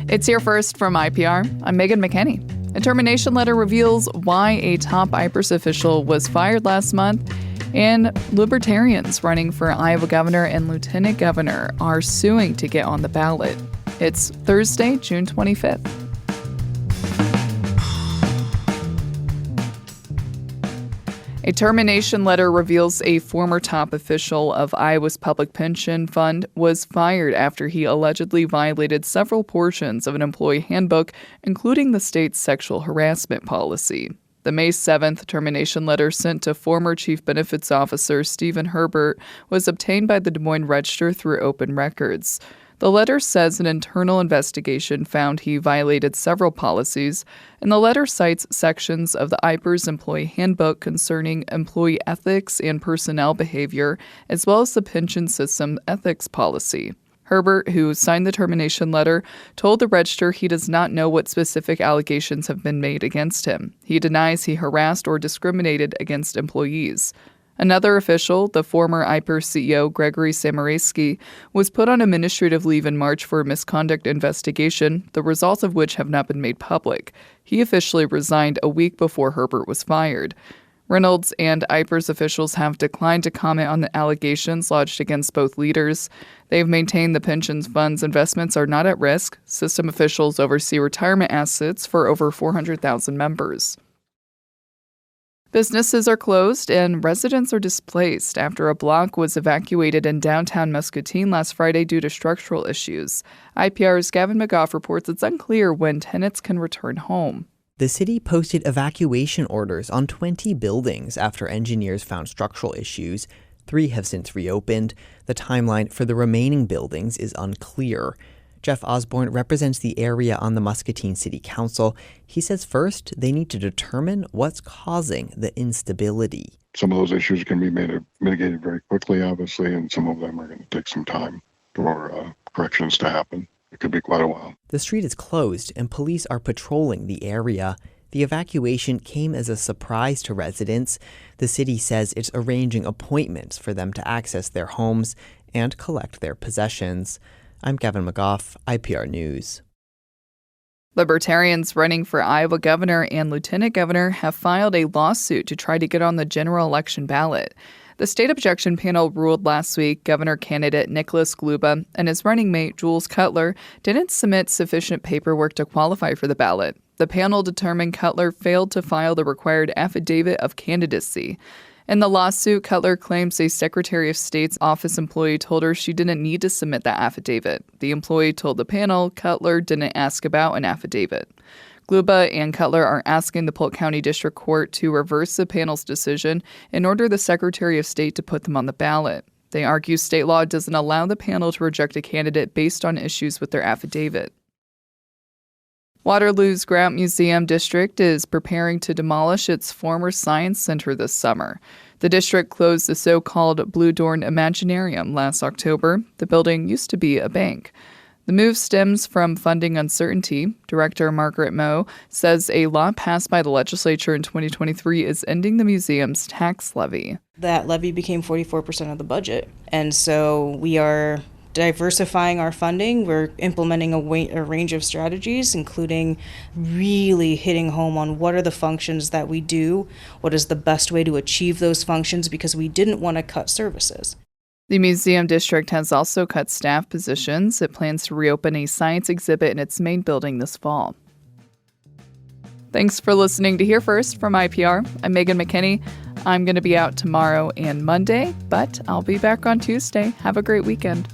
It's here first from IPR. I'm Megan McKinney. A termination letter reveals why a top IPERS official was fired last month, and Libertarians running for Iowa governor and lieutenant governor are suing to get on the ballot. It's Thursday, June 25th. A termination letter reveals a former top official of Iowa's public pension fund was fired after he allegedly violated several portions of an employee handbook, including the state's sexual harassment policy. The May 7th termination letter sent to former Chief Benefits Officer Stephen Herbert was obtained by the Des Moines Register through open records. The letter says an internal investigation found he violated several policies, and the letter cites sections of the IPERS employee handbook concerning employee ethics and personnel behavior, as well as the pension system ethics policy. Herbert, who signed the termination letter, told the Register he does not know what specific allegations have been made against him. He denies he harassed or discriminated against employees. Another official, the former IPERS CEO Gregory Samaraski, was put on administrative leave in March for a misconduct investigation, the results of which have not been made public. He officially resigned a week before Herbert was fired. Reynolds and IPERS officials have declined to comment on the allegations lodged against both leaders. They've maintained the pension fund's investments are not at risk. System officials oversee retirement assets for over 400,000 members. Businesses are closed and residents are displaced after a block was evacuated in downtown Muscatine last Friday due to structural issues. IPR's Gavin McGough reports it's unclear when tenants can return home. The city posted evacuation orders on 20 buildings after engineers found structural issues. 3 have since reopened. The timeline for the remaining buildings is unclear. Jeff Osborne represents the area on the Muscatine City Council. He says first, they need to determine what's causing the instability. Some of those issues can be mitigated very quickly, obviously, and some of them are going to take some time for corrections to happen. It could be quite a while. The street is closed and police are patrolling the area. The evacuation came as a surprise to residents. The city says it's arranging appointments for them to access their homes and collect their possessions. I'm Gavin McGough, IPR News. Libertarians running for Iowa governor and lieutenant governor have filed a lawsuit to try to get on the general election ballot. The state objection panel ruled last week governor candidate Nicholas Gluba and his running mate Jules Cutler didn't submit sufficient paperwork to qualify for the ballot. The panel determined Cutler failed to file the required affidavit of candidacy. In the lawsuit, Cutler claims a Secretary of State's office employee told her she didn't need to submit that affidavit. The employee told the panel Cutler didn't ask about an affidavit. Gluba and Cutler are asking the Polk County District Court to reverse the panel's decision and order the Secretary of State to put them on the ballot. They argue state law doesn't allow the panel to reject a candidate based on issues with their affidavit. Waterloo's Grant Museum District is preparing to demolish its former science center this summer. The district closed the so-called Blue Dorn Imaginarium last October. The building used to be a bank. The move stems from funding uncertainty. Director Margaret Moe says a law passed by the legislature in 2023 is ending the museum's tax levy. That levy became 44% of the budget, and so we are diversifying our funding. We're implementing a range of strategies, including really hitting home on what are the functions that we do, what is the best way to achieve those functions, because we didn't want to cut services. The museum district has also cut staff positions. It plans to reopen a science exhibit in its main building this fall. Thanks for listening to Here First from IPR. I'm Megan McKinney. I'm going to be out tomorrow and Monday, but I'll be back on Tuesday. Have a great weekend.